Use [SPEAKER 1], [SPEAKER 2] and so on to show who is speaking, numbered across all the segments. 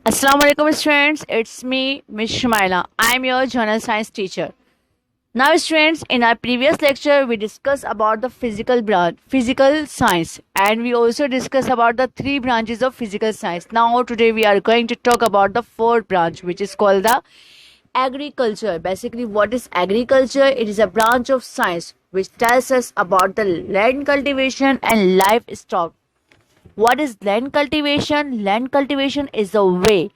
[SPEAKER 1] Assalamualaikum students, it's me, Miss Shumaila. I'm your journal science teacher. Now students, in our previous lecture, we discussed about the physical science, and we also discussed about the three branches of physical science. Now today we are going to talk about the fourth branch, which is called the agriculture. Basically, what is agriculture? It is a branch of science which tells us about the land cultivation and livestock. What is land cultivation? Land cultivation is a way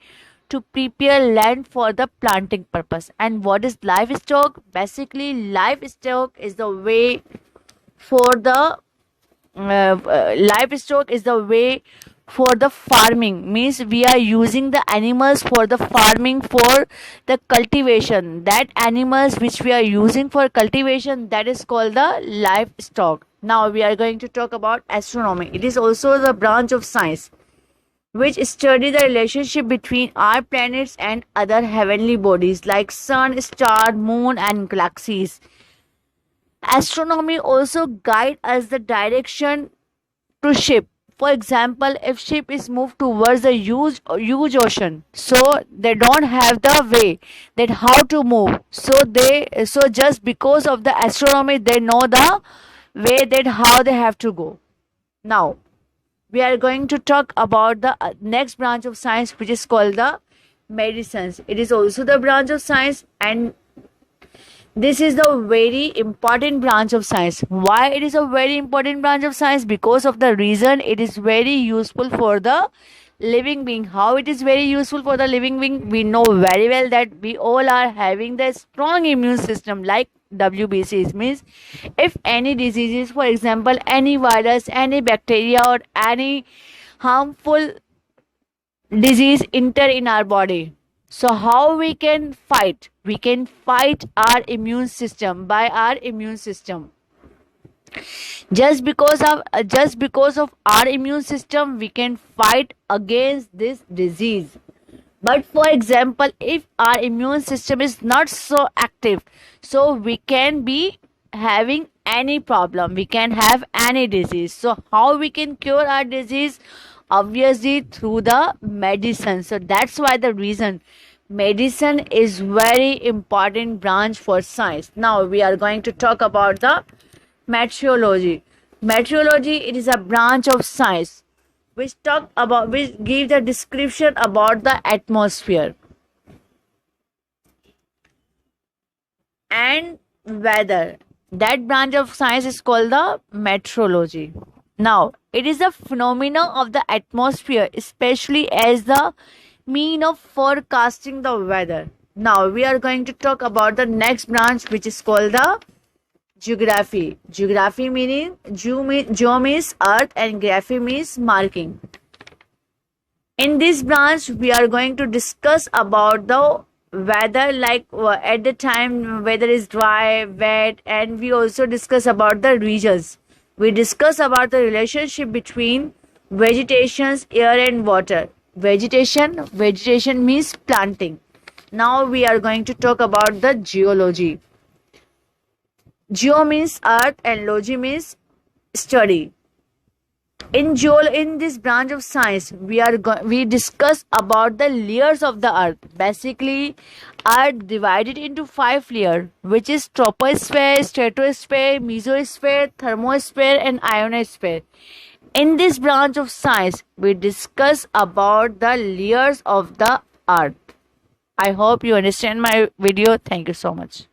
[SPEAKER 1] to prepare land for the planting purpose. And what is livestock? Basically, livestock is the way for the livestock is the way for the farming, means we are using the animals for the farming, for the cultivation. That animals which we are using for cultivation, that is called the livestock. Now we are going to talk about astronomy. It is also the branch of science which study the relationship between our planets and other heavenly bodies like sun, star, moon and galaxies. Astronomy also guide us the direction to ship. For example, if ship is moved towards a huge ocean, so they don't have the way that how to move. So just because of the astronomy, they know the way that how they have to go. Now we are going to talk about the next branch of science, which is called the medicines. It is also the branch of science, and this is the very important branch of science. Why it is a very important branch of science? Because of the reason it is very useful for the living being. How it is very useful for the living being? We know very well that we all are having the strong immune system like WBCs, means if any diseases, for example any virus, any bacteria or any harmful disease enter in our body, so how we can fight? We can fight our immune system by our immune system. Just because of our immune system, we can fight against this disease. But for example, if our immune system is not so active, so we can be having any problem, we can have any disease. So how we can cure our disease? Obviously through the medicine. So that's why the reason medicine is very important branch for science. Now we are going to talk about the meteorology. Meteorology, it is a branch of science which give the description about the atmosphere and weather. That branch of science is called the meteorology. Now it is the phenomena of the atmosphere, especially as the mean of forecasting the weather. Now we are going to talk about the next branch, which is called the geography. Geography meaning geo means earth and graphy means marking. In this branch, we are going to discuss about the weather, like at the time weather is dry, wet, and we also discuss about the regions. We discuss about the relationship between vegetations, air and water. Vegetation means planting. Now we are going to talk about the geology. Geo means earth and logy means study. In this branch of science, we discuss about the layers of the earth. Basically, earth divided into 5 layers, which is troposphere, stratosphere, mesosphere, thermosphere and ionosphere. In this branch of science, we discuss about the layers of the earth. I hope you understand my video. Thank you so much.